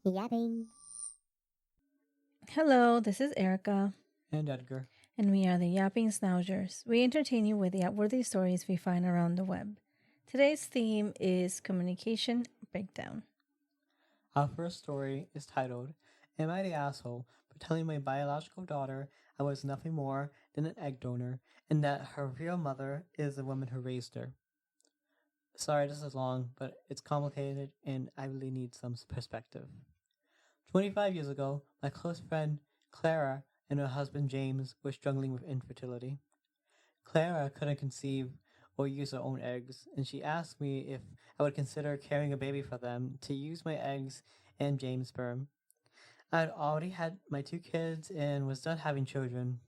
Yapping. Hello, this is Erika, And Edgar. and we are the Yapping Schnauzers. We entertain you with the outworthy stories we find around the web. Today's theme is communication breakdown. Our first story is titled, Am I the Asshole for telling my biological daughter I was nothing more than an egg donor and that her real mother is the woman who raised her? Sorry, this is long, but it's complicated and I really need some perspective. 25 years ago, my close friend Clara and her husband James were struggling with infertility. Clara couldn't conceive or use her own eggs, and she asked me if I would consider carrying a baby for them to use my eggs and James' sperm. I had already had my two kids and was done having children.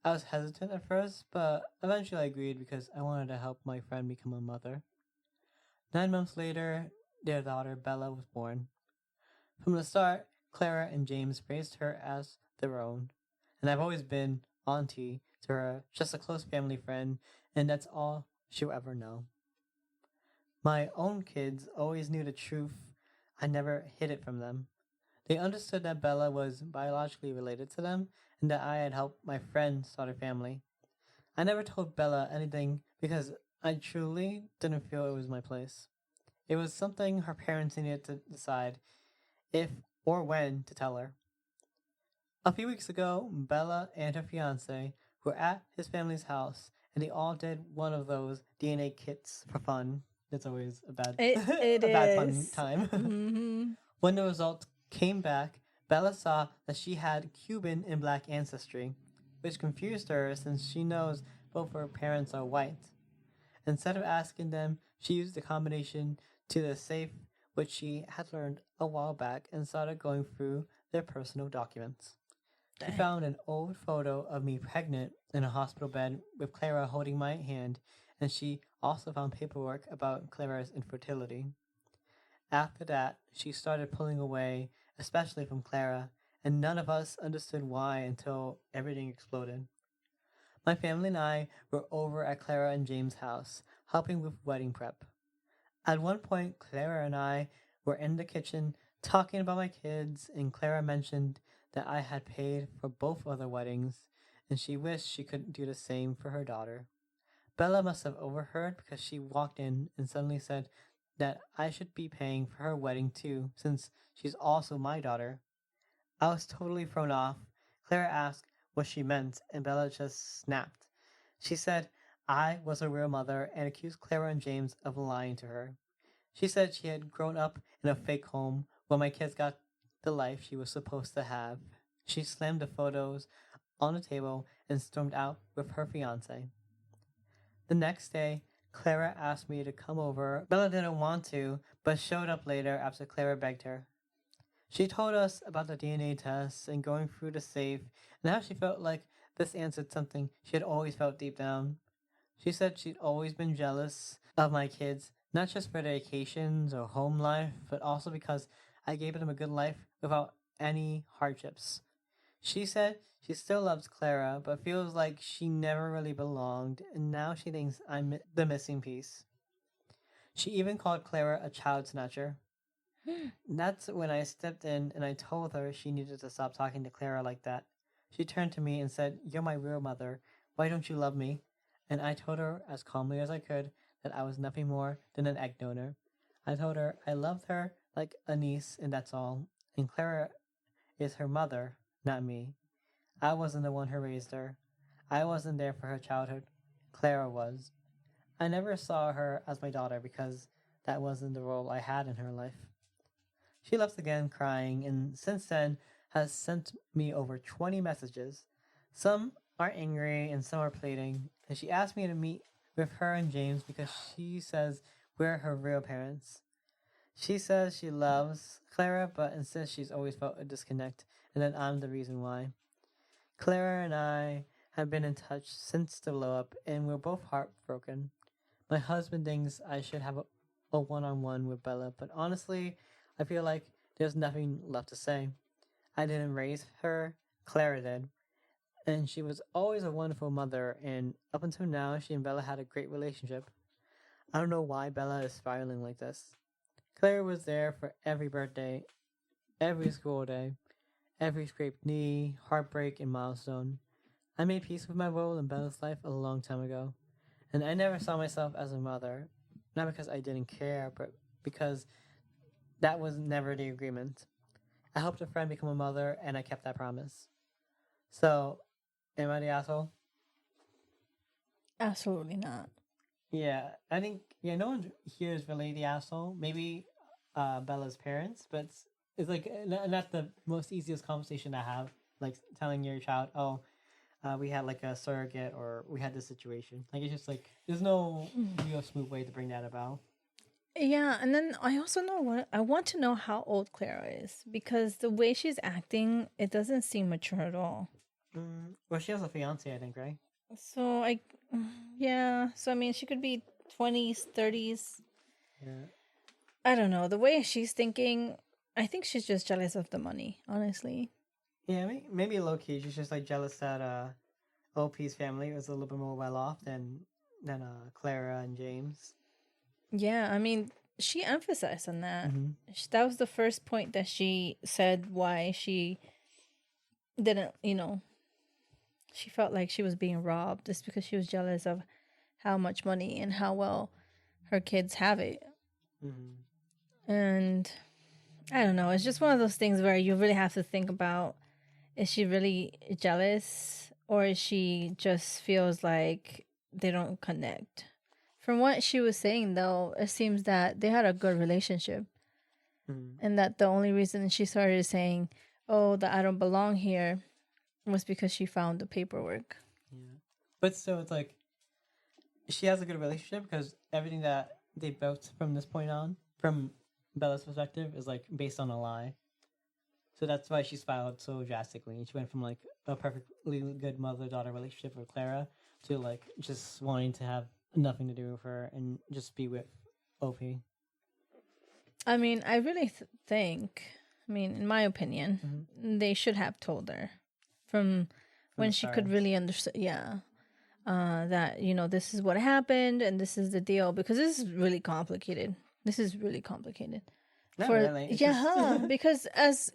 I was hesitant at first, but eventually I agreed because I wanted to help my friend become a mother. 9 months later, their daughter Bella was born. From the start, Clara and James raised her as their own, and I've always been auntie to her, just a close family friend, and that's all she'll ever know. My own kids always knew the truth. I never hid it from them. They understood that Bella was biologically related to them and that I had helped my friend start a family. I never told Bella anything because I truly didn't feel it was my place. It was something her parents needed to decide if or when to tell her. A few weeks ago, Bella and her fiance were at his family's house and they all did one of those DNA kits for fun. It's always a bad It a bad fun is. time. Mm-hmm. When the results came back, Bella saw that she had Cuban and black ancestry, which confused her since she knows both her parents are white. Instead of asking them, she used the combination to the safe, which she had learned a while back, and started going through their personal documents. She Dang. found an old photo of me pregnant in a hospital bed with Clara holding my hand, and she also found paperwork about Clara's infertility. After that, she started pulling away, especially from Clara, and none of us understood why until everything exploded. My family and I were over at Clara and James' house, helping with wedding prep. At one point, Clara and I were in the kitchen talking about my kids, and Clara mentioned that I had paid for both of their weddings, and she wished she could do the same for her daughter. Bella must have overheard because she walked in and suddenly said that I should be paying for her wedding too, since she's also my daughter. I was totally thrown off. Clara asked what she meant, and Bella just snapped. She said I was her real mother and accused Clara and James of lying to her. She said she had grown up in a fake home where my kids got the life she was supposed to have. She slammed the photos on the table and stormed out with her fiance. The next day, Clara asked me to come over. Bella didn't want to, but showed up later after Clara begged her. She told us about the DNA tests and going through the safe and how she felt like this answered something she had always felt deep down. She said she'd always been jealous of my kids, not just for their vacations or home life, but also because I gave them a good life without any hardships. She said she still loves Clara, but feels like she never really belonged, and now she thinks I'm the missing piece. She even called Clara a child snatcher. That's when I stepped in and I told her she needed to stop talking to Clara like that. She turned to me and said, You're my real mother. Why don't you love me? And I told her as calmly as I could that I was nothing more than an egg donor. I told her I loved her like a niece and that's all. And Clara is her mother, not me. I wasn't the one who raised her. I wasn't there for her childhood. Clara was. I never saw her as my daughter because that wasn't the role I had in her life. She left again crying, and since then has sent me over 20 messages. Some are angry and some are pleading, and she asked me to meet with her and James because she says we're her real parents. She says she loves Clara, but insists she's always felt a disconnect, and that I'm the reason why. Clara and I have been in touch since the blow up, and we're both heartbroken. My husband thinks I should have a one-on-one with Bella, but honestly, I feel like there's nothing left to say. I didn't raise her, Clara did, and she was always a wonderful mother, and up until now, she and Bella had a great relationship. I don't know why Bella is spiraling like this. Clara was there for every birthday, Every school day, every scraped knee, heartbreak, and milestone. I made peace with my role in Bella's life a long time ago, and I never saw myself as a mother. Not because I didn't care, but because that was never the agreement. I helped a friend become a mother, and I kept that promise. So, am I the asshole? Absolutely not. Yeah, I think no one here is really the asshole. Maybe Bella's parents, but it's like not the most easiest conversation to have. Like telling your child, "Oh, we had like a surrogate, or we had this situation." Like it's just like there's no real smooth way to bring that about. Yeah, and then I also know what I want to know how old Clara is because the way she's acting, it doesn't seem mature at all. Well, she has a fiance, I think, right? So yeah. So I mean, she could be 20s, 30s. Yeah. I don't know. The way she's thinking, I think she's just jealous of the money, honestly. Yeah, maybe low key. She's just like jealous that OP's family was a little bit more well off than Clara and James. Yeah, I mean, she emphasized on that. Mm-hmm. That was the first point that she said why she didn't, she felt like she was being robbed just because she was jealous of how much money and how well her kids have it. Mm-hmm. And I don't know, it's just one of those things where you really have to think about, is she really jealous or is she just feels like they don't connect? From what she was saying though, it seems that they had a good relationship. Mm-hmm. And that the only reason she started saying, "Oh, that I don't belong here," was because she found the paperwork. Yeah, but so it's like she has a good relationship because everything that they built from this point on, from Bella's perspective, is like based on a lie. So that's why she spiraled so drastically. She went from like a perfectly good mother-daughter relationship with Clara to like just wanting to have nothing to do with her and just be with OP. I mean, I really think, I mean, in my opinion, Mm-hmm. they should have told her from when she could really understand. Yeah. That, this is what happened and this is the deal because this is really complicated. This is really complicated. Not really. It's Yeah, just... because as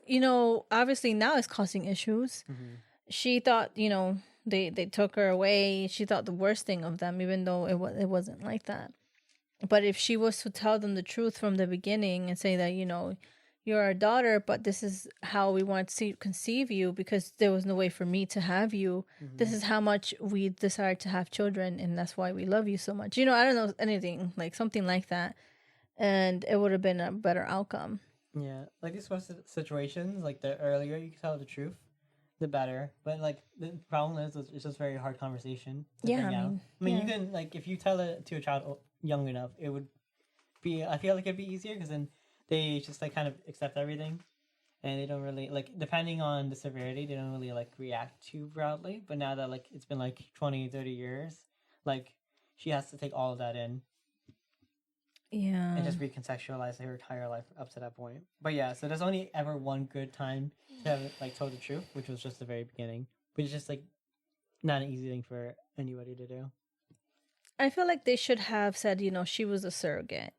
obviously now it's causing issues. Mm-hmm. She thought, they took her away. She thought the worst thing of them, even though it wasn't like that. But if she was to tell them the truth from the beginning and say that, you're our daughter, but this is how we want to conceive you because there was no way for me to have you. Mm-hmm. This is how much we desire to have children, and that's why we love you so much. I don't know, anything like something like that, and it would have been a better outcome. Yeah, like these sorts of situations, like the earlier you can tell the truth, the better. But like the problem is, it's just very hard conversation to Yeah, bring I out. mean, I mean, yeah. you can like if you tell it to a child young enough, it would be. I feel like it'd be easier because then they just like kind of accept everything, and they don't really like depending on the severity, they don't really like react too broadly. But now that like it's been like 20, 30 years, like she has to take all of that in. Yeah. And just recontextualize her entire life up to that point. But yeah, so there's only ever one good time to have like told the truth, which was just the very beginning. But it's just like not an easy thing for anybody to do. I feel like they should have said, she was a surrogate.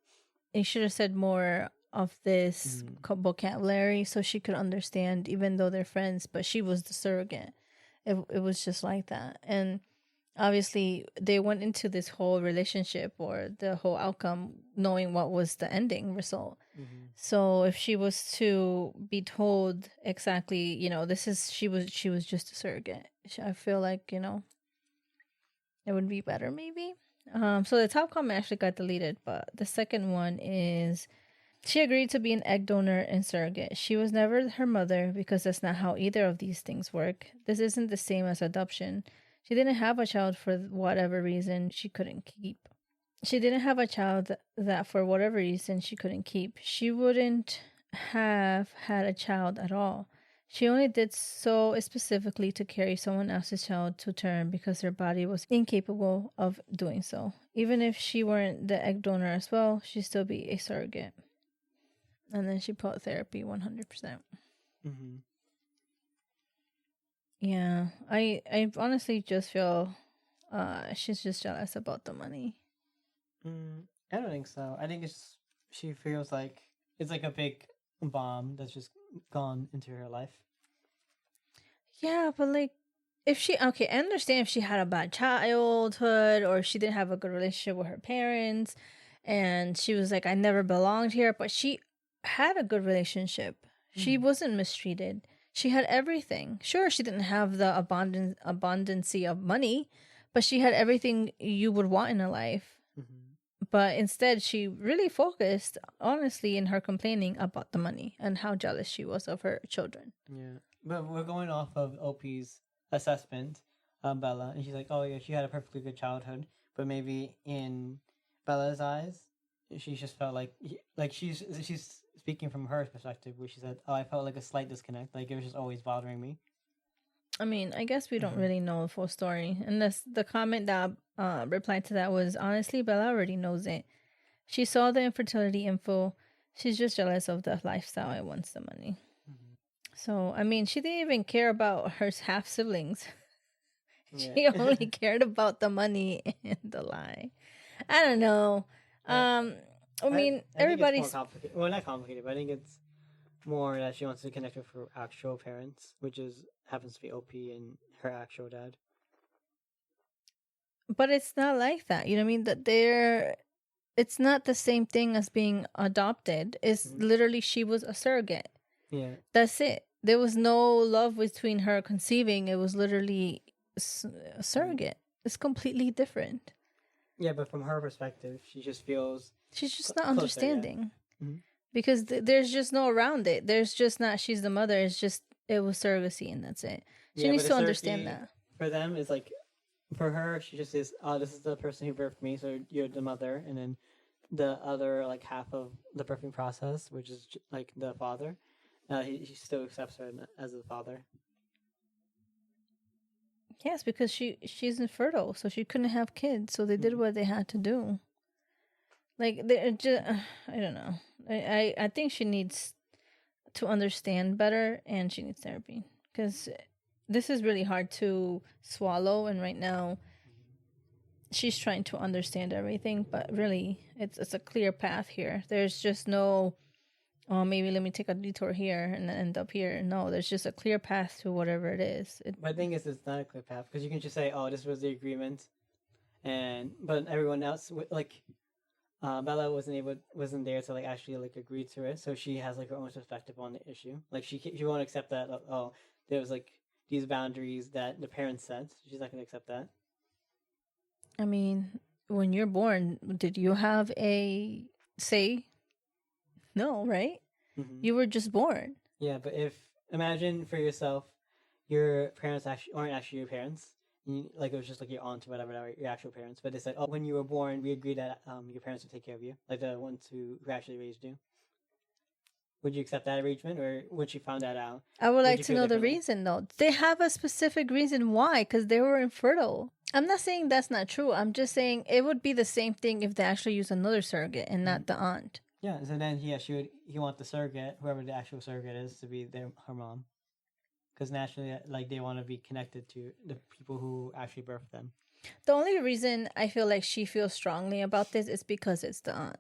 They should have said more of this vocabulary so she could understand, even though they're friends, but she was the surrogate. It was just like that. And obviously they went into this whole relationship or the whole outcome knowing what was the ending result. Mm-hmm. So if she was to be told exactly, this is she was just a surrogate, I feel like it would be better maybe. So the top comment actually got deleted, but the second one is, she agreed to be an egg donor and surrogate. She was never her mother because that's not how either of these things work. This isn't the same as adoption. She didn't have a child for whatever reason she couldn't keep. She didn't have a child that for whatever reason she couldn't keep. She wouldn't have had a child at all. She only did so specifically to carry someone else's child to term because her body was incapable of doing so. Even if she weren't the egg donor as well, she'd still be a surrogate. And then she put therapy 100%. Mm-hmm. Yeah, I honestly just feel she's just jealous about the money. I don't think so. I think she feels like it's like a big bomb that's just gone into her life. Yeah, but like, if she, okay, I understand if she had a bad childhood or she didn't have a good relationship with her parents and she was like, I never belonged here, but she had a good relationship. She wasn't mistreated. She had everything. Sure, she didn't have the abundancy of money, but she had everything you would want in a life. But instead, she really focused, honestly, in her complaining about the money and how jealous she was of her children. Yeah, but we're going off of OP's assessment of Bella, and she's like, "Oh yeah, she had a perfectly good childhood, but maybe in Bella's eyes, she just felt like she's speaking from her perspective, where she said, "Oh, I felt like a slight disconnect, like it was just always bothering me." I mean, I guess we don't really know the full story. And the comment that replied to that was, honestly, Bella already knows it. She saw the infertility info. She's just jealous of the lifestyle and wants the money. So, I mean, she didn't even care about her half siblings. She only cared about the money and the lie. I don't know. I mean, everybody's more complicated. Well, not complicated, but I think it's more that she wants to connect with her actual parents, which happens to be OP and her actual dad. But it's not like that. You know what I mean? That it's not the same thing as being adopted. It's literally she was a surrogate. Yeah. That's it. There was no love between her conceiving. It was literally a surrogate. It's completely different. Yeah, but from her perspective, she just feels she's just not understanding. Yeah. Mm-hmm. Because there's just no around it. There's just not she's the mother. It's just it was surrogacy and that's it. She needs to understand that. For them, it's like for her, she just is. Oh, this is the person who birthed me, so you're the mother, and then the other like half of the birthing process, which is like the father, he still accepts her as the father. Yes, because she's infertile, so she couldn't have kids. So they did what they had to do. Like they just, I don't know. I think she needs to understand better, and she needs therapy because this is really hard to swallow. And right now, she's trying to understand everything, but really, it's a clear path here. There's just no, oh, maybe let me take a detour here and then end up here. No, there's just a clear path to whatever it is. But the thing is, it's not a clear path because you can just say, "Oh, this was the agreement," but everyone else like. Bella wasn't there to like actually like agree to it, so she has like her own perspective on the issue. Like she won't accept that. Oh, there was like these boundaries that the parents set. She's not gonna accept that. I mean, when you're born, did you have a say? No, right? You were just born. Yeah, but imagine for yourself, your parents aren't actually your parents. Like it was just like your aunt or whatever, your actual parents. But they said, oh, when you were born, we agreed that your parents would take care of you, like the ones who actually raised you. Would you accept that arrangement, or would you find that out? I would like to know the reason, though. They have a specific reason why, because they were infertile. I'm not saying that's not true. I'm just saying it would be the same thing if they actually use another surrogate and not the aunt. Yeah, so then he want the surrogate, whoever the actual surrogate is, to be her mom. Because naturally, like they want to be connected to the people who actually birthed them. The only reason I feel like she feels strongly about this is because it's the aunt.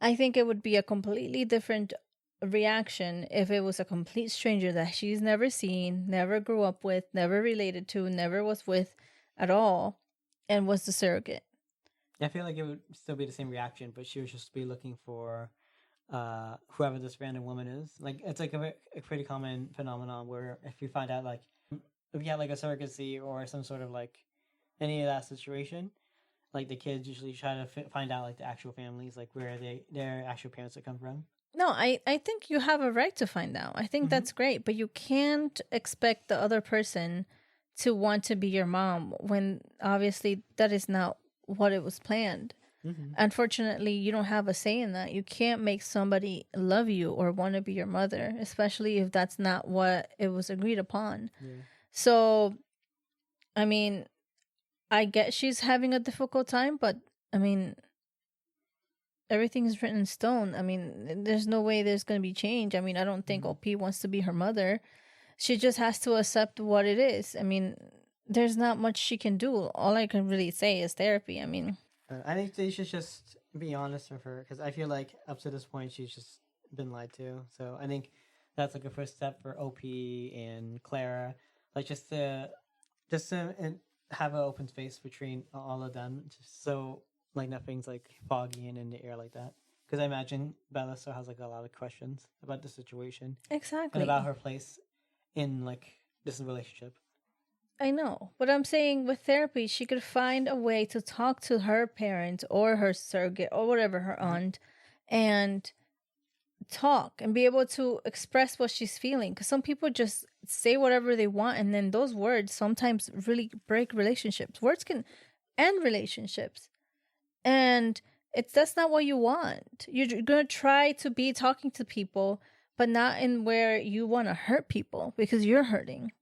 I think it would be a completely different reaction if it was a complete stranger that she's never seen, never grew up with, never related to, never was with at all, and was the surrogate. I feel like it would still be the same reaction, but she would just be looking for whoever this random woman is. Like it's like a pretty common phenomenon where if you find out like if you have like a surrogacy or some sort of like any of that situation, like the kids usually try to find out like the actual families, like where their actual parents would come from. No, I think you have a right to find out. I think that's great, but you can't expect the other person to want to be your mom when obviously that is not what it was planned. Unfortunately, you don't have a say in that. You can't make somebody love you or want to be your mother, especially if that's not what it was agreed upon. So, I mean, I get she's having a difficult time, but I mean, everything is written in stone. I mean, there's no way there's going to be change. I mean, I don't think OP wants to be her mother. She just has to accept what it is. I mean, there's not much she can do. All I can really say is therapy. I mean, I think they should just be honest with her because I feel like up to this point she's just been lied to. So I think that's like a first step for OP and Clara, like just to and have an open space between all of them, just so like nothing's like foggy and in the air like that. Because I imagine Bella still has like a lot of questions about the situation and Exactly. about her place in like this relationship. I know. But I'm saying with therapy, she could find a way to talk to her parents or her surrogate or whatever, her Mhm. aunt, and talk and be able to express what she's feeling. Because some people just say whatever they want, and then those words sometimes really break relationships. Words can end relationships. And that's not what you want. You're going to try to be talking to people, but not in where you want to hurt people because you're hurting.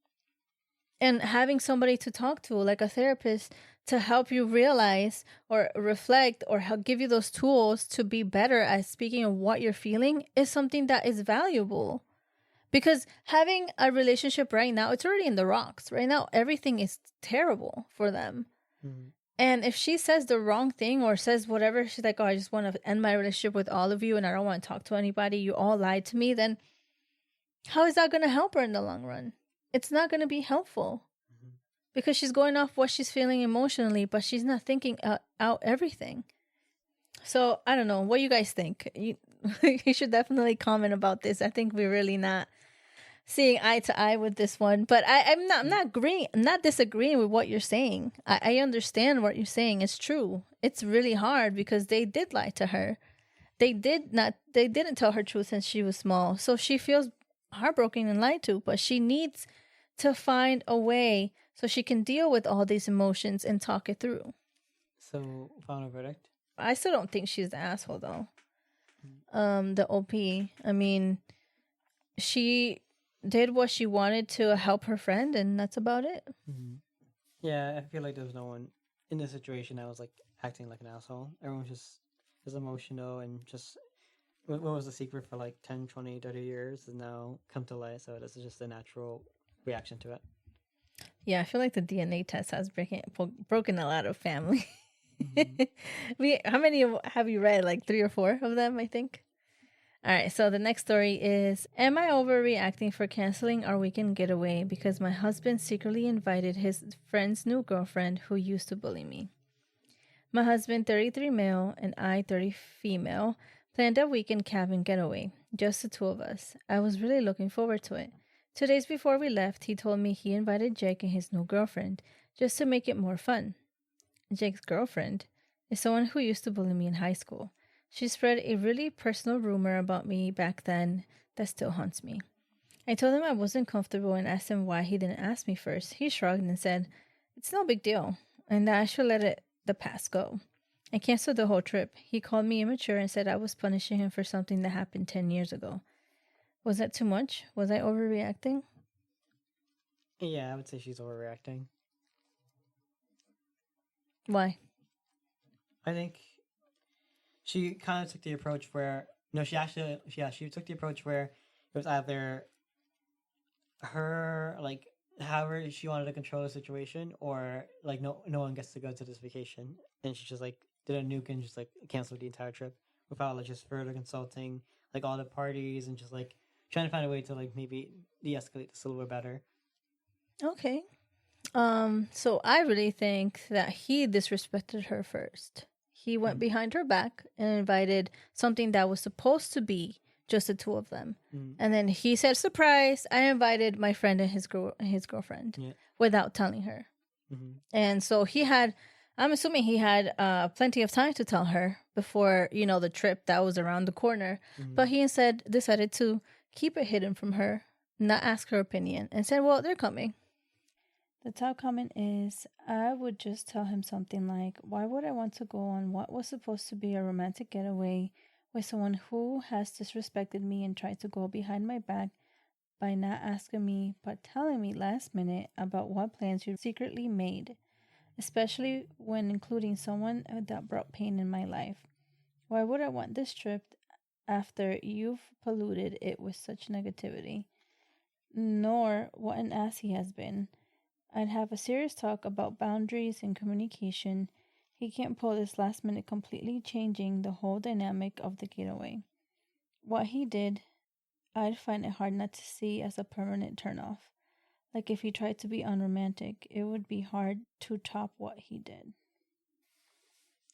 And having somebody to talk to, like a therapist, to help you realize or reflect or help give you those tools to be better at speaking of what you're feeling is something that is valuable. Because having a relationship right now, it's already in the rocks. Right now, everything is terrible for them. Mhm. And if she says the wrong thing or says whatever, she's like, oh, I just want to end my relationship with all of you and I don't want to talk to anybody. You all lied to me. Then how is that going to help her in the long run? It's not going to be helpful Mhm. because she's going off what she's feeling emotionally, but she's not thinking out everything. So I don't know. What you guys think? You should definitely comment about this. I think we're really not seeing eye to eye with this one, but I'm not agreeing, I'm not disagreeing with what you're saying. I understand what you're saying. It's true. It's really hard because they did lie to her. They didn't tell her truth since she was small. So she feels heartbroken and lied to, but she needs to find a way so she can deal with all these emotions and talk it through. So, final verdict. I still don't think she's the asshole though. Mhm. The OP. I mean, she did what she wanted to help her friend, and that's about it. Mhm. Yeah, I feel like there was no one in this situation that was like acting like an asshole. Everyone just is emotional and just what was the secret for like 10, 20, 30 years is now come to light. So this is just a natural reaction to it. Yeah, I feel like the DNA test has broken a lot of family. Hmm. How many have you read? Like 3 or 4 of them, I think. All right, so the next story is: am I overreacting for canceling our weekend getaway because my husband secretly invited his friend's new girlfriend who used to bully me? My husband, 33 male, and I, 30 female, planned a weekend cabin getaway, just the two of us. I was really looking forward to it. 2 days before we left, he told me he invited Jake and his new girlfriend, just to make it more fun. Jake's girlfriend is someone who used to bully me in high school. She spread a really personal rumor about me back then that still haunts me. I told him I wasn't comfortable and asked him why he didn't ask me first. He shrugged and said, it's no big deal, and that I should let the past go. I canceled the whole trip. He called me immature and said I was punishing him for something that happened 10 years ago. Was that too much? Was I overreacting? Yeah, I would say she's overreacting. Why? I think she kind of took the approach where no, she took the approach where it was either her like however she wanted to control the situation or like no one gets to go to this vacation and she just like did a nuke and just like canceled the entire trip without like just further consulting like all the parties and just like trying to find a way to like maybe de-escalate this a little bit better. Okay. So I really think that he disrespected her first. He went Mm-hmm. behind her back and invited something that was supposed to be just the two of them. Mm-hmm. And then he said, "Surprise, I invited my friend and his girlfriend," Yeah. without telling her. Mm-hmm. And so I'm assuming he had plenty of time to tell her before, the trip that was around the corner. Mm-hmm. But he instead decided to keep it hidden from her, not ask her opinion, and said, well, they're coming. The top comment is: I would just tell him something like, why would I want to go on what was supposed to be a romantic getaway with someone who has disrespected me and tried to go behind my back by not asking me but telling me last minute about what plans you secretly made, especially when including someone that brought pain in my life. Why would I want this trip after you've polluted it with such negativity? Nor what an ass he has been. I'd have a serious talk about boundaries and communication. He can't pull this last minute, completely changing the whole dynamic of the getaway. What he did I'd find it hard not to see as a permanent turnoff. Like if he tried to be unromantic, it would be hard to top what he did.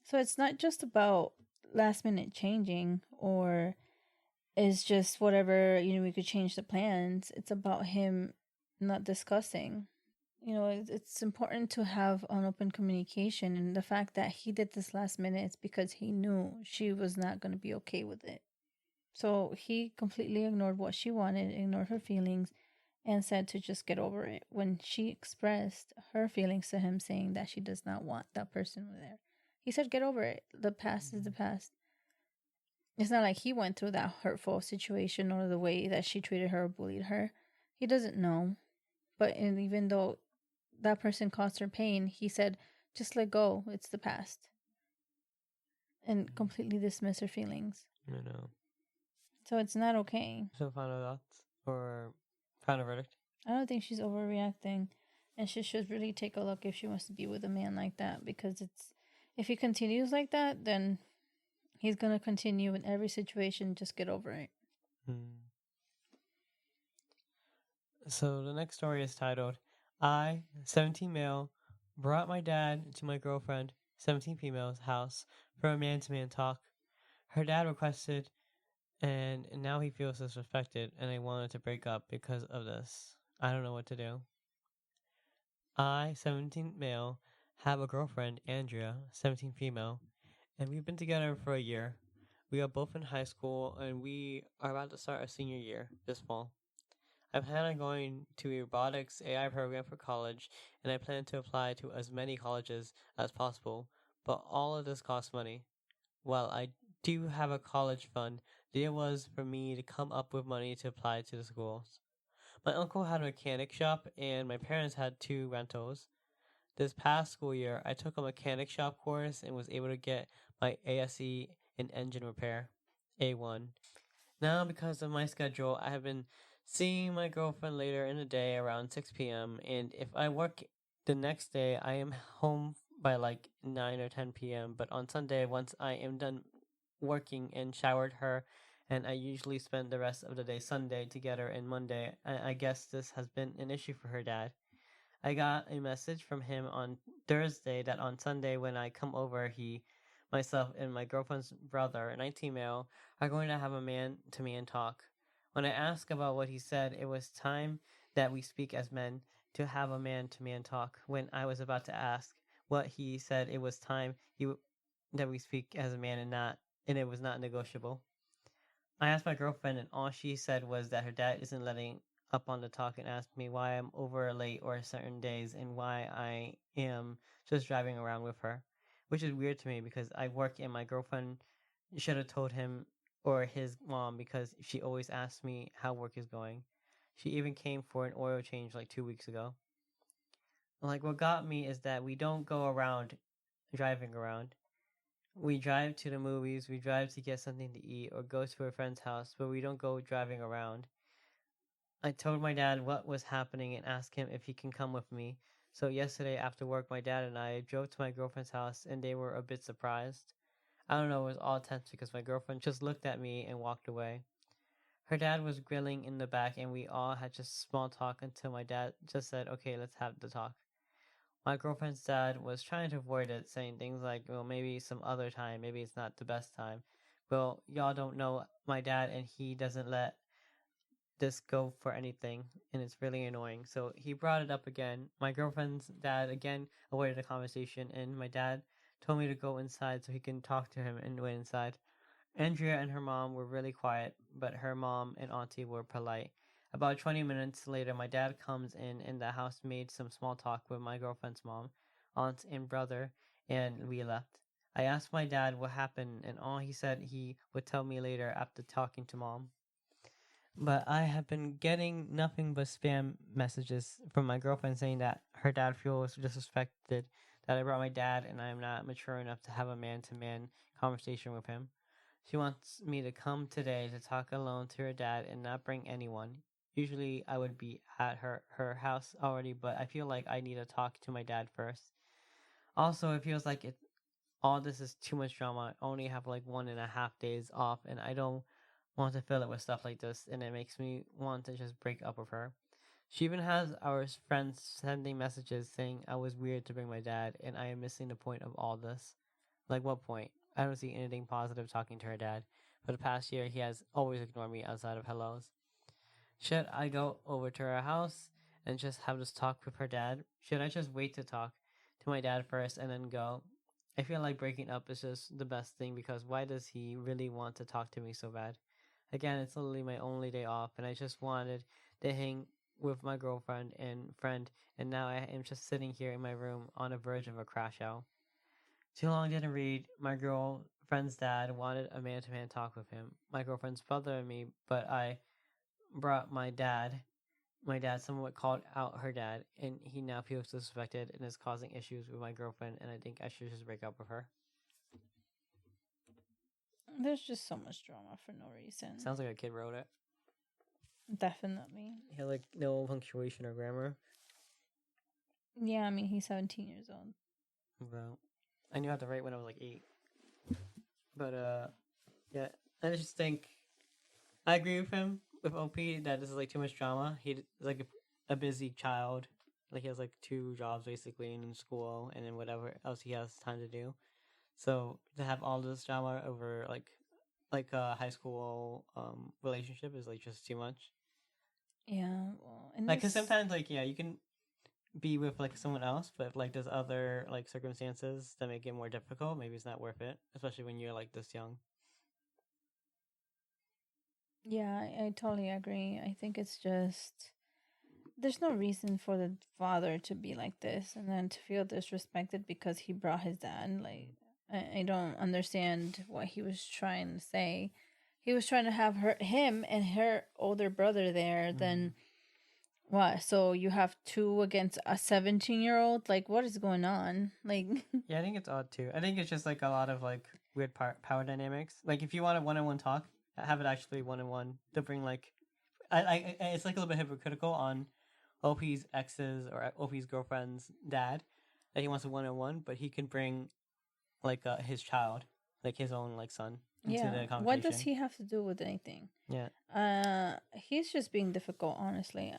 So it's not just about last minute changing or is just whatever, we could change the plans. It's about him not discussing. It's important to have an open communication. And the fact that he did this last minute is because he knew she was not going to be okay with it. So he completely ignored what she wanted, ignored her feelings, and said to just get over it when she expressed her feelings to him, saying that she does not want that person there. He said, get over it. The past is the past. It's not like he went through that hurtful situation or the way that she treated her or bullied her. He doesn't know. But even though that person caused her pain, he said, just let go. It's the past. And completely dismiss her feelings. I know. So it's not okay. So final thoughts or final verdict? I don't think she's overreacting. And she should really take a look if she wants to be with a man like that. Because if he continues like that, then he's going to continue in every situation. Just get over it. So the next story is titled, I, 17 male, brought my dad to my girlfriend, 17 female's house for a man-to-man talk. Her dad requested, and now he feels disrespected, and I wanted to break up because of this. I don't know what to do. I, 17 male, have a girlfriend, Andrea, 17 female, and we've been together for a year. We are both in high school, and we are about to start our senior year this fall. I plan on going to a robotics AI program for college, and I plan to apply to as many colleges as possible, but all of this costs money. While I do have a college fund, the idea was for me to come up with money to apply to the schools. My uncle had a mechanic shop, and my parents had 2 rentals. This past school year, I took a mechanic shop course and was able to get my ASE in engine repair, A1. Now, because of my schedule, I have been seeing my girlfriend later in the day around 6 p.m. And if I work the next day, I am home by like 9 or 10 p.m. But on Sunday, once I am done working and showered her, and I usually spend the rest of the day Sunday together, and Monday, I guess this has been an issue for her dad. I got a message from him on Thursday that on Sunday when I come over, myself, and my girlfriend's brother, a 19 male, are going to have a man-to-man talk. When I asked about what he said, it was time that we speak as men to have a man-to-man talk. When I was about to ask what he said, it was time that we speak as a man and it was not negotiable. I asked my girlfriend, and all she said was that her dad isn't letting up on the talk and asked me why I'm over late or certain days and why I am just driving around with her, which is weird to me because I work and my girlfriend should have told him or his mom because she always asks me how work is going. She even came for an oil change like 2 weeks ago. Like, what got me is that we don't go around driving around. We drive to the movies, we drive to get something to eat or go to a friend's house, but we don't go driving around. I told my dad what was happening and asked him if he can come with me. So yesterday after work, my dad and I drove to my girlfriend's house and they were a bit surprised. I don't know, it was all tense because my girlfriend just looked at me and walked away. Her dad was grilling in the back and we all had just small talk until my dad just said, okay, let's have the talk. My girlfriend's dad was trying to avoid it, saying things like, well, maybe some other time, maybe it's not the best time. Well, y'all don't know my dad and he doesn't let this go for anything, and it's really annoying. So he brought it up again. My girlfriend's dad again avoided the conversation, and my dad told me to go inside so he can talk to him and went inside. Andrea and her mom were really quiet, but her mom and auntie were polite. About 20 minutes later, my dad comes in, and the house made some small talk with my girlfriend's mom, aunt, and brother, and we left. I asked my dad what happened, and all he said he would tell me later after talking to mom. But I have been getting nothing but spam messages from my girlfriend saying that her dad feels disrespected, that I brought my dad and I am not mature enough to have a man-to-man conversation with him. She wants me to come today to talk alone to her dad and not bring anyone. Usually I would be at her house already, but I feel like I need to talk to my dad first. Also, it feels like all this is too much drama. I only have like 1.5 days off and I don't want to fill it with stuff like this, and it makes me want to just break up with her. She even has our friends sending messages saying I was weird to bring my dad, and I am missing the point of all this. Like, what point? I don't see anything positive talking to her dad. For the past year, he has always ignored me outside of hellos. Should I go over to her house and just have this talk with her dad? Should I just wait to talk to my dad first and then go? I feel like breaking up is just the best thing because why does he really want to talk to me so bad? Again, it's literally my only day off, and I just wanted to hang with my girlfriend and friend, and now I am just sitting here in my room on the verge of a crash out. Too long didn't read. My girlfriend's dad wanted a man-to-man talk with him. My girlfriend's brother and me, but I brought my dad. My dad somewhat called out her dad, and he now feels suspected and is causing issues with my girlfriend, and I think I should just break up with her. There's just so much drama for no reason. Sounds like a kid wrote it. Definitely. He had like no punctuation or grammar. Yeah, I mean, he's 17 years old. Well, I knew how to write when I was like 8. But yeah, I just think I agree with him with OP that this is like too much drama. He's like a busy child. Like he has like 2 jobs basically in school and then whatever else he has time to do. So to have all this drama over like a high school relationship is like just too much. Yeah, well, and like because sometimes like yeah you can be with like someone else, but like there's other like circumstances that make it more difficult. Maybe it's not worth it, especially when you're like this young. Yeah, I totally agree. I think it's just there's no reason for the father to be like this and then to feel disrespected because he brought his dad. Like I don't understand what he was trying to say. He was trying to have him and her older brother there. Then what? So you have 2 against a 17-year-old? Like what is going on? Like Yeah, I think it's odd too. I think it's just like a lot of like weird power dynamics. Like if you want a one-on-one talk, have it actually one-on-one to bring like I it's like a little bit hypocritical on OP's ex's or OP's girlfriend's dad that he wants a one-on-one, but he can bring like his child, like his own like son, into the conversation. What does he have to do with anything? Yeah. He's just being difficult, honestly.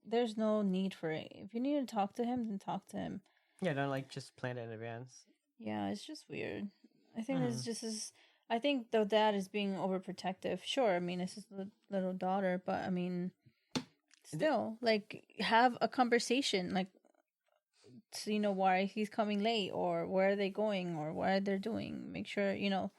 There's no need for it. If you need to talk to him, then talk to him. Yeah, don't like just plan it in advance. Yeah, it's just weird. I think it's just as I think the dad is being overprotective. Sure, I mean it's his little daughter, but I mean, still, like have a conversation, like so you know why he's coming late or where are they going or what they're doing. Make sure you know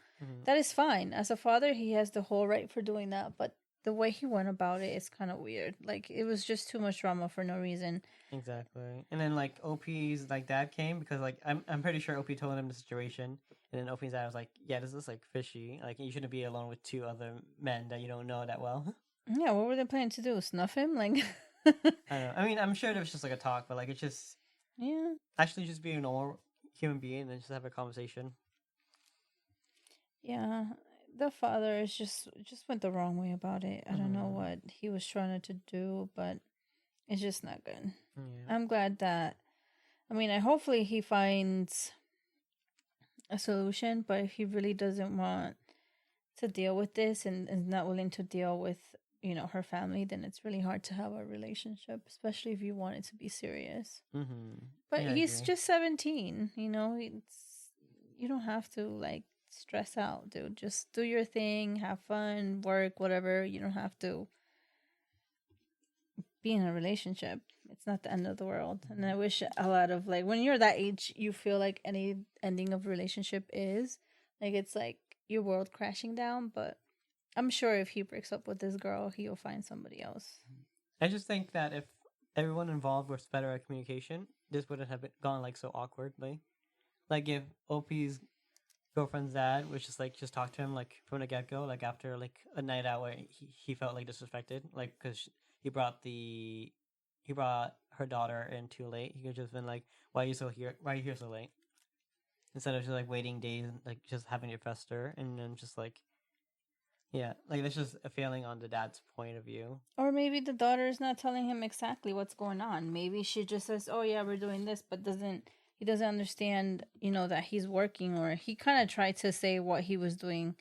that is fine. As a father, he has the whole right for doing that, but the way he went about it is kind of weird. Like it was just too much drama for no reason. Exactly. And then like OP's like dad came because like I'm pretty sure OP told him the situation, and then OP's dad was like, "Yeah, this is like fishy. Like you shouldn't be alone with 2 other men that you don't know that well." Yeah, what were they planning to do? Snuff him? Like I don't know. I mean, I'm sure there was just like a talk, but like it's just actually just be a normal human being and just have a conversation. Yeah, the father is just went the wrong way about it. I don't know what he was trying to do, but it's just not good. Yeah. I'm glad that I mean, hopefully he finds a solution, but if he really doesn't want to deal with this and is not willing to deal with, you know, her family, then it's really hard to have a relationship, especially if you want it to be serious. But yeah, he's just 17, you know, you don't have to like stress out, dude. Just do your thing, have fun, work, whatever. You don't have to be in a relationship. It's not the end of the world. And I wish a lot of like when you're that age, you feel like any ending of relationship is like it's like your world crashing down. But I'm sure if he breaks up with this girl, he'll find somebody else. I just think that if everyone involved was better at communication, this wouldn't have gone like so awkwardly. Like if OP's girlfriend's dad was just like just talk to him like from the get go, like after like a night out where he felt like disrespected, like because he brought her daughter in too late. He could just been like, "Why are you here so late?" Instead of just like waiting days, and, like just having it fester, and then just like, yeah, like that's just a failing on the dad's point of view. Or maybe the daughter is not telling him exactly what's going on. Maybe she just says, "Oh yeah, we're doing this," but he doesn't understand, you know, that he's working, or he kind of tried to say what he was doing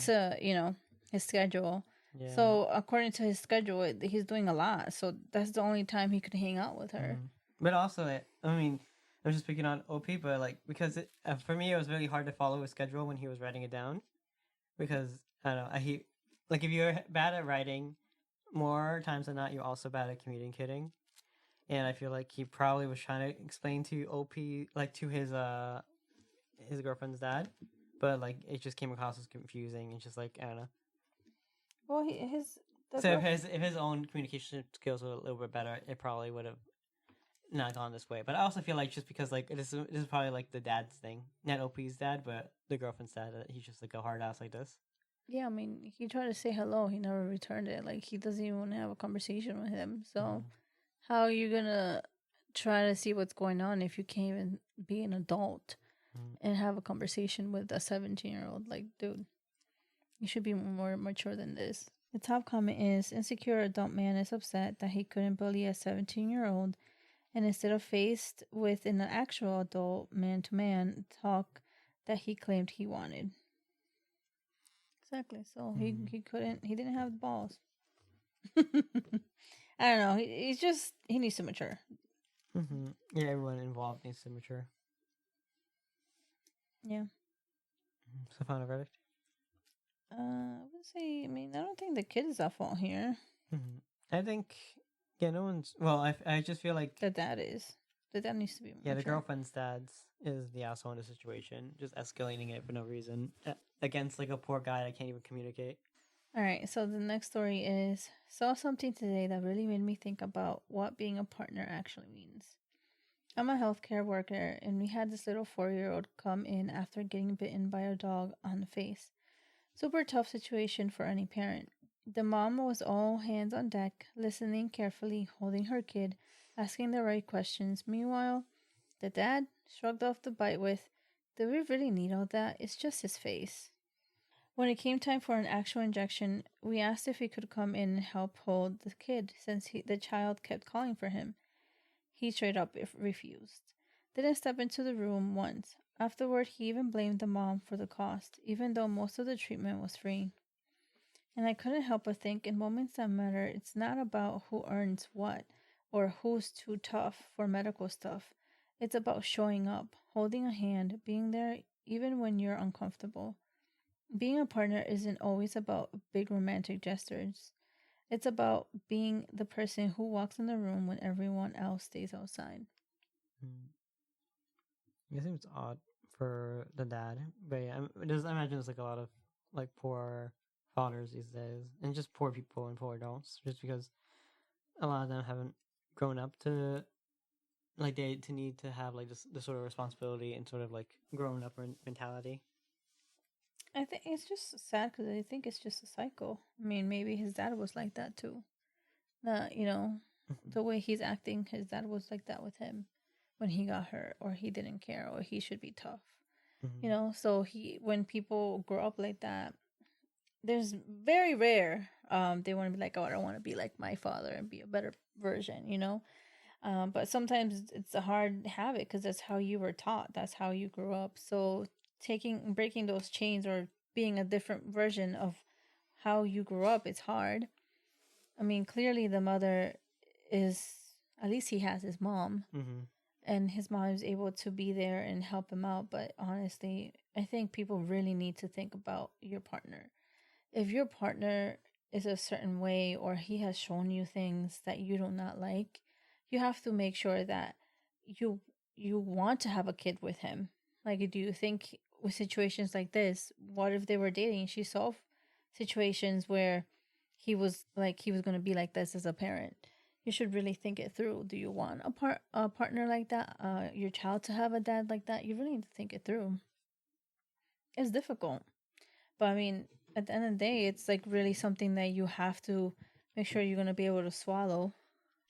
to, you know, his schedule. Yeah. So according to his schedule, he's doing a lot. So that's the only time he could hang out with her. But also, I mean, I'm just speaking on OP, but like because for me it was really hard to follow his schedule when he was writing it down because I don't know like if you're bad at writing, more times than not you're also bad at communicating, and I feel like he probably was trying to explain to OP like to his girlfriend's dad, but like it just came across as confusing and just like I don't know. Well, So if his own communication skills were a little bit better, it probably would have not gone this way. But I also feel like just because like it is probably like the dad's thing, not OP's dad, but the girlfriend's dad. He's just like a hard ass like this. Yeah, I mean, he tried to say hello. He never returned it. Like, he doesn't even want to have a conversation with him. So, how are you going to try to see what's going on if you can't even be an adult and have a conversation with a 17-year-old? Like, dude, you should be more mature than this. The top comment is insecure adult man is upset that he couldn't bully a 17-year-old, and instead of faced with an actual adult man to man talk that he claimed he wanted. Exactly. So he didn't have the balls. I don't know. He's just, he needs to mature. Yeah, everyone involved needs to mature. Yeah. So final verdict. I would say. I mean, I don't think the kid is at fault here. I think no one's. Well, I just feel like The dad is. The dad needs to be mature. Yeah, the girlfriend's dad's is the asshole in the situation, just escalating it for no reason against like a poor guy that can't even communicate. All right, so the next story is saw something today that really made me think about what being a partner actually means. I'm a healthcare worker, and we had this little 4-year-old come in after getting bitten by a dog on the face. Super tough situation for any parent. The mom was all hands on deck, listening carefully, holding her kid, asking the right questions. Meanwhile, the dad shrugged off the bite with, "Do we really need all that? It's just his face." When it came time for an actual injection, we asked if he could come in and help hold the kid since the child kept calling for him. He straight up refused. Didn't step into the room once. Afterward, he even blamed the mom for the cost, even though most of the treatment was free. And I couldn't help but think in moments that matter, it's not about who earns what or who's too tough for medical stuff. It's about showing up, holding a hand, being there even when you're uncomfortable. Being a partner isn't always about big romantic gestures. It's about being the person who walks in the room when everyone else stays outside. It seems odd for the dad, but yeah, I imagine there's like a lot of like poor fathers these days, and just poor people and poor adults, just because a lot of them haven't grown up to like they to need to have like this sort of responsibility and sort of like grown up mentality. I think it's just sad because I think it's just a cycle. I mean, maybe his dad was like that too. The way he's acting, his dad was like that with him when he got hurt, or he didn't care, or he should be tough. So when people grow up like that, there's very rare they want to be like, oh, I don't want to be like my father and be a better version. But sometimes it's a hard habit because that's how you were taught, that's how you grew up. So breaking those chains or being a different version of how you grew up, it's hard. I mean, clearly the mother is, at least he has his mom, and his mom is able to be there and help him out. But honestly, I think people really need to think about your partner. If your partner is a certain way or he has shown you things that you do not like, you have to make sure that you want to have a kid with him. Like, do you think with situations like this, what if they were dating? She saw situations where he was going to be like this as a parent. You should really think it through. Do you want a partner like that? Your child to have a dad like that? You really need to think it through. It's difficult. But I mean, at the end of the day, it's like really something that you have to make sure you're going to be able to swallow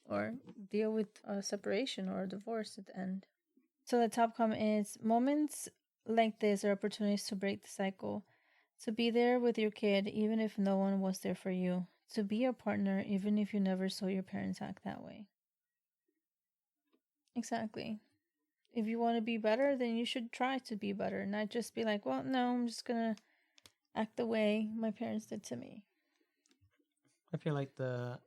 or deal with a separation or a divorce at the end. So the top comment is moments like this are opportunities to break the cycle, to be there with your kid even if no one was there for you, to be a partner even if you never saw your parents act that way. Exactly. If you want to be better, then you should try to be better, not just be like, well, no, I'm just going to act the way my parents did to me. I feel like the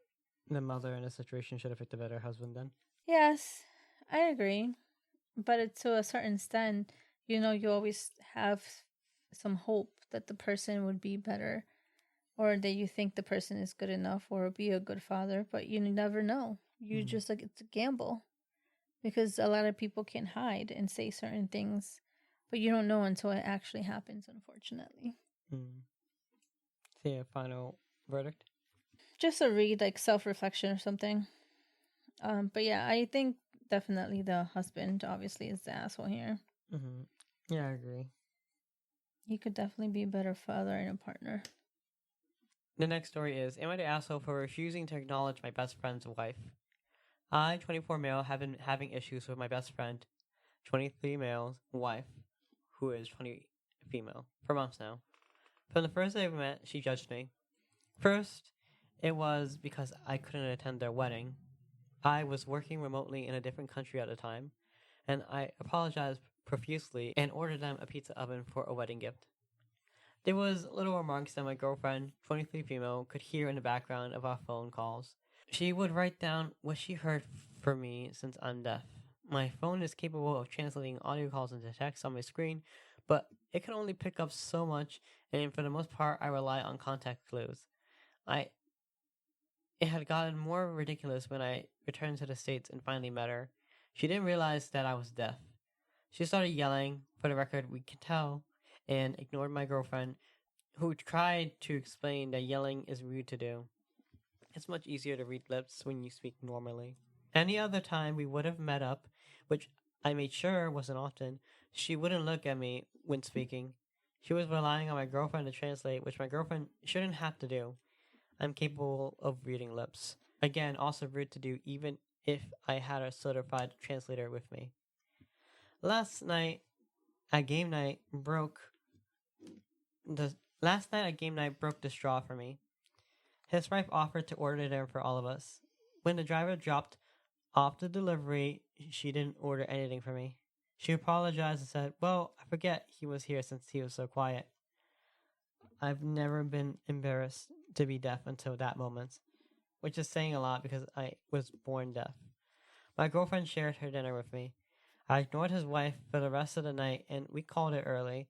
mother in a situation should have picked a better husband then. Yes, I agree. But it's to a certain extent, you always have some hope that the person would be better, or that you think the person is good enough or be a good father, but you never know. You Mm. just like, it's a gamble, because a lot of people can hide and say certain things, but you don't know until it actually happens, unfortunately. Mm. See a final verdict. Just a read, like self-reflection or something. But yeah, I think definitely the husband obviously is the asshole here. Mm-hmm. Yeah, I agree. He could definitely be a better father and a partner. The next story is: am I the asshole for refusing to acknowledge my best friend's wife? I, 24 male, have been having issues with my best friend, 23 male's wife, who is 20 female, for months now. From the first day we met, she judged me. First, it was because I couldn't attend their wedding. I was working remotely in a different country at the time, and I apologized profusely and ordered them a pizza oven for a wedding gift. There was little remarks that my girlfriend, 23 female, could hear in the background of our phone calls. She would write down what she heard for me since I'm deaf. My phone is capable of translating audio calls into text on my screen, but it can only pick up so much, and for the most part, I rely on contact clues. I It had gotten more ridiculous when I returned to the States and finally met her. She didn't realize that I was deaf. She started yelling, for the record, we could tell, and ignored my girlfriend, who tried to explain that yelling is rude to do. It's much easier to read lips when you speak normally. Any other time we would have met up, which I made sure wasn't often, she wouldn't look at me when speaking. She was relying on my girlfriend to translate, which my girlfriend shouldn't have to do. I'm capable of reading lips. Again, also rude to do even if I had a certified translator with me. Last night at game night broke the Last night at game night broke the straw for me. His wife offered to order dinner for all of us. When the driver dropped off the delivery, she didn't order anything for me. She apologized and said, well, I forget he was here since he was so quiet. I've never been embarrassed to be deaf until that moment, which is saying a lot because I was born deaf. My girlfriend shared her dinner with me. I ignored his wife for the rest of the night and we called it early.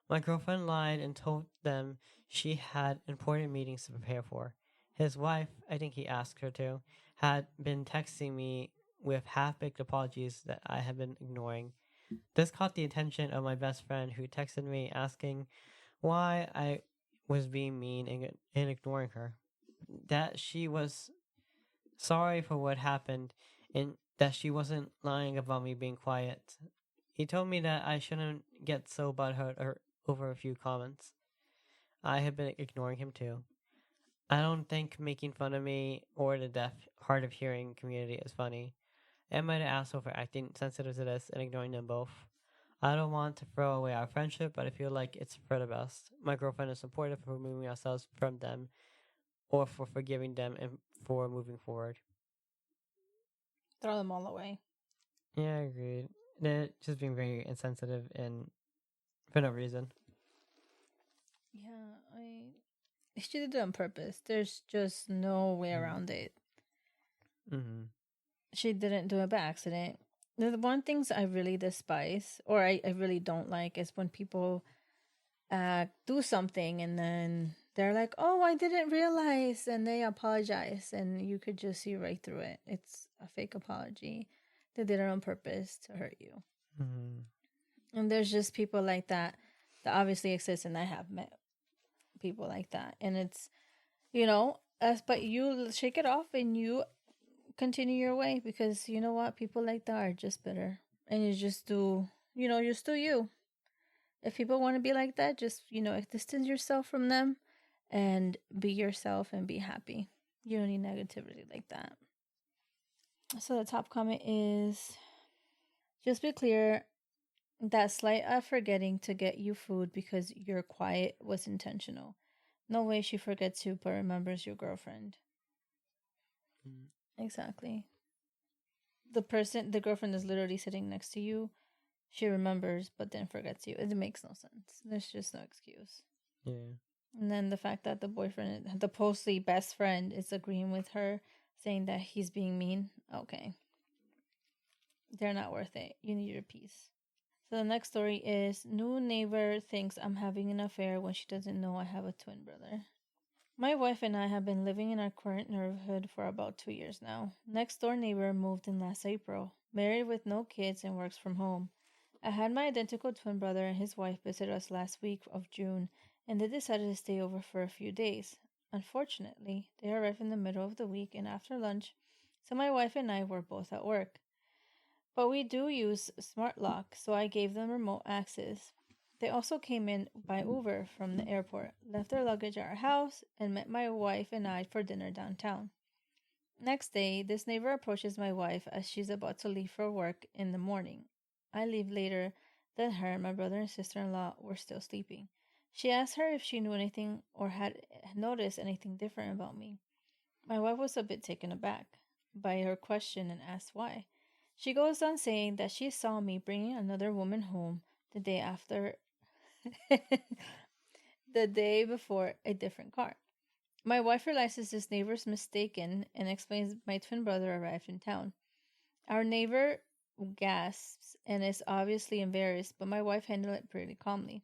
My girlfriend lied and told them she had important meetings to prepare for. His wife, I think he asked her to, had been texting me with half-baked apologies that I had been ignoring. This caught the attention of my best friend, who texted me asking why I was being mean and ignoring her. That she was sorry for what happened and that she wasn't lying about me being quiet. He told me that I shouldn't get so butthurt over a few comments. I have been ignoring him too. I don't think making fun of me or the deaf, hard of hearing community is funny. Am I the asshole for acting sensitive to this and ignoring them both? I don't want to throw away our friendship, but I feel like it's for the best. My girlfriend is supportive for removing ourselves from them or for forgiving them and for moving forward. Throw them all away. Yeah, I agreed. They're just being very insensitive and for no reason. Yeah, she did it on purpose. There's just no way around it. Mm-hmm. She didn't do it by accident. The one things I really despise, or I really don't like, is when people do something and then they're like, "Oh, I didn't realize," and they apologize, and you could just see right through it. It's a fake apology. They did it on purpose to hurt you. Mm-hmm. And there's just people like that that obviously exist, and I have met people like that, and it's us. But you shake it off and you continue your way, because you know what, people like that are just bitter, and you just do just do you. If people want to be like that, just distance yourself from them and be yourself and be happy. You don't need negativity like that. So the top comment is, just be clear, that slight of forgetting to get you food because you're quiet was intentional. No way she forgets you but remembers your girlfriend. Exactly. The girlfriend is literally sitting next to you. She remembers but then forgets you. It makes no sense. There's just no excuse. Yeah. And then the fact that the boyfriend, the supposedly best friend, is agreeing with her, saying that he's being mean. Okay. They're not worth it. You need your peace. So the next story is new neighbor thinks I'm having an affair when she doesn't know I have a twin brother. My wife and I have been living in our current neighborhood for about 2 years now. Next door neighbor moved in last April, married with no kids and works from home. I had my identical twin brother and his wife visit us last week of June, and they decided to stay over for a few days. Unfortunately, they arrived in the middle of the week and after lunch, so my wife and I were both at work. But we do use smart lock, so I gave them remote access. They also came in by Uber from the airport, left their luggage at our house, and met my wife and I for dinner downtown. Next day, this neighbor approaches my wife as she's about to leave for work in the morning. I leave later than her, and my brother and sister in law were still sleeping. She asked her if she knew anything or had noticed anything different about me. My wife was a bit taken aback by her question and asked why. She goes on saying that she saw me bringing another woman home the day after, the day before, a different car. My wife realizes this neighbor's mistaken and explains my twin brother arrived in town. Our neighbor gasps and is obviously embarrassed, but my wife handled it pretty calmly.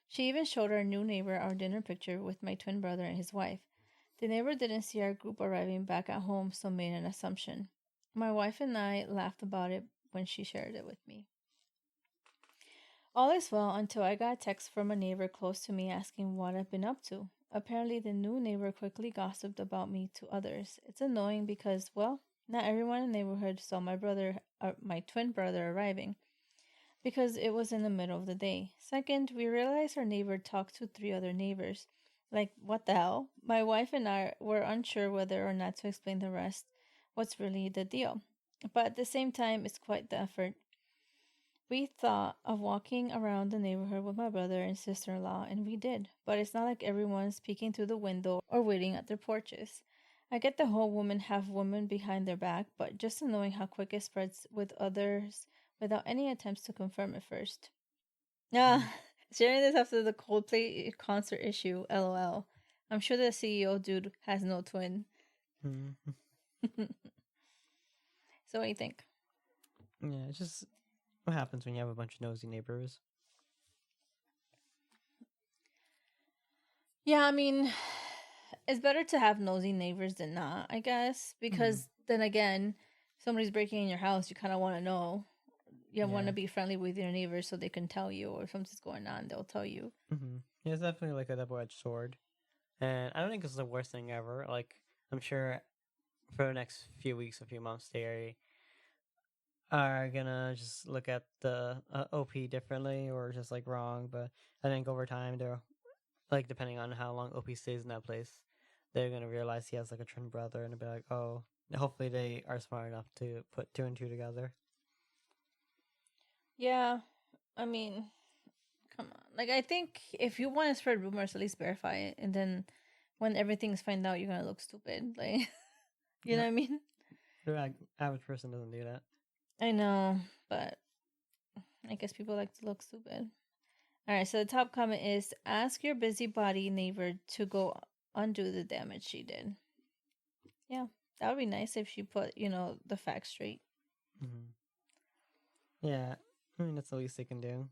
She even showed our new neighbor our dinner picture with my twin brother and his wife. The neighbor didn't see our group arriving back at home, so made an assumption. My wife and I laughed about it when she shared it with me. All is well until I got a text from a neighbor close to me asking what I've been up to. Apparently, the new neighbor quickly gossiped about me to others. It's annoying because, well, not everyone in the neighborhood saw my twin brother arriving because it was in the middle of the day. Second, we realized our neighbor talked to 3 other neighbors. Like, what the hell? My wife and I were unsure whether or not to explain the rest, what's really the deal. But at the same time, it's quite the effort. We thought of walking around the neighborhood with my brother and sister in law, and we did. But it's not like everyone's peeking through the window or waiting at their porches. I get the whole woman have woman behind their back, but just knowing how quick it spreads with others without any attempts to confirm it first. Yeah, sharing this after the Coldplay concert issue, lol. I'm sure the CEO dude has no twin. Mm-hmm. So what do you think? Yeah, it's just what happens when you have a bunch of nosy neighbors. Yeah, I mean, it's better to have nosy neighbors than not, I guess, because then again, if somebody's breaking in your house, you kind of want to know. You want to be friendly with your neighbors so they can tell you, or if something's going on, they'll tell you. Mm-hmm. Yeah, it's definitely like a double-edged sword. And I don't think it's the worst thing ever. Like, I'm sure for the next few weeks, a few months, they are gonna just look at the OP differently or just like wrong. But I think over time, they're like, depending on how long OP stays in that place, they're gonna realize he has like a twin brother and be like, oh, hopefully they are smart enough to put two and two together. Yeah, I mean, come on. Like, I think if you want to spread rumors, at least verify it, and then when everything's found out, you're gonna look stupid. Like, you know what I mean? The average person doesn't do that. I know, but I guess people like to look stupid. All right, so the top comment is ask your busybody neighbor to go undo the damage she did. Yeah, that would be nice if she put, the facts straight. Mm-hmm. Yeah, I mean, that's the least they can do.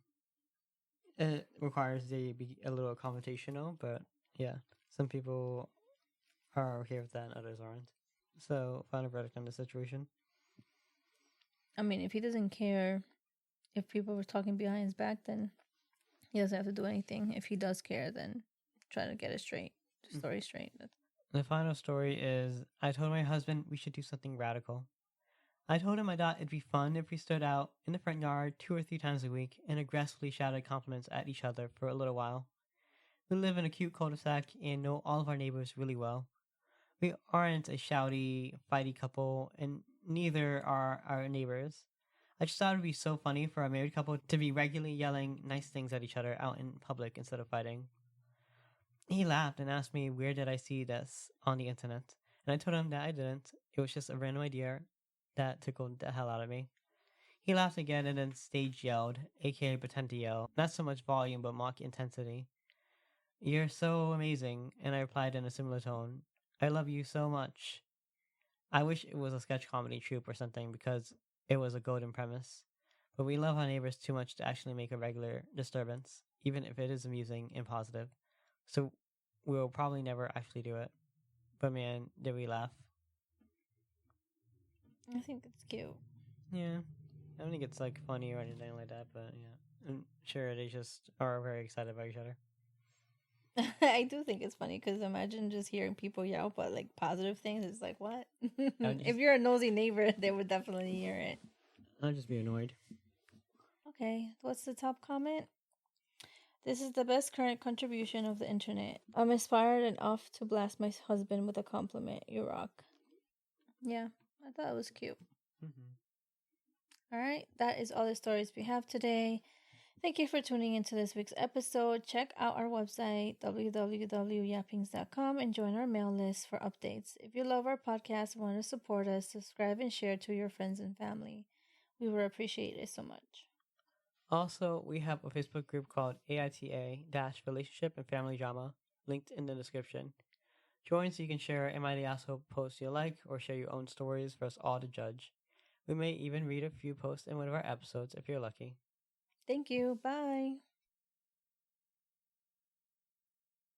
It requires they be a little confrontational, but yeah, some people are okay with that and others aren't. So, final verdict on the situation. I mean, if he doesn't care if people were talking behind his back, then he doesn't have to do anything. If he does care, then try to get it straight, the story straight. The final story is I told my husband we should do something radical. I told him I thought it'd be fun if we stood out in the front yard 2 or 3 times a week and aggressively shouted compliments at each other for a little while. We live in a cute cul-de-sac and know all of our neighbors really well. We aren't a shouty, fighty couple, and neither are our neighbors. I just thought it would be so funny for a married couple to be regularly yelling nice things at each other out in public instead of fighting. He laughed and asked me where did I see this on the internet, and I told him that I didn't. It was just a random idea that tickled the hell out of me. He laughed again and then stage yelled, aka pretend to yell, not so much volume but mock intensity. You're so amazing. And I replied in a similar tone, I love you so much. I wish it was a sketch comedy troupe or something because it was a golden premise. But we love our neighbors too much to actually make a regular disturbance, even if it is amusing and positive. So we'll probably never actually do it. But man, did we laugh. I think it's cute. Yeah. I don't think it's like funny or anything like that, but yeah. I'm sure they just are very excited about each other. I do think it's funny because imagine just hearing people yell about like positive things. It's like, what? If you're a nosy neighbor, they would definitely hear it. I'll just be annoyed. Okay, what's the top comment? This is the best current contribution of the internet. I'm inspired and off to blast my husband with a compliment. You rock. Yeah, I thought it was cute. All right, that is all the stories we have today. Thank you for tuning into this week's episode. Check out our website, www.yappings.com, and join our mail list for updates. If you love our podcast and want to support us, subscribe and share to your friends and family. We would appreciate it so much. Also, we have a Facebook group called AITA-Relationship and Family Drama, linked in the description. Join so you can share and might also posts you like or share your own stories for us all to judge. We may even read a few posts in one of our episodes if you're lucky. Thank you. Bye.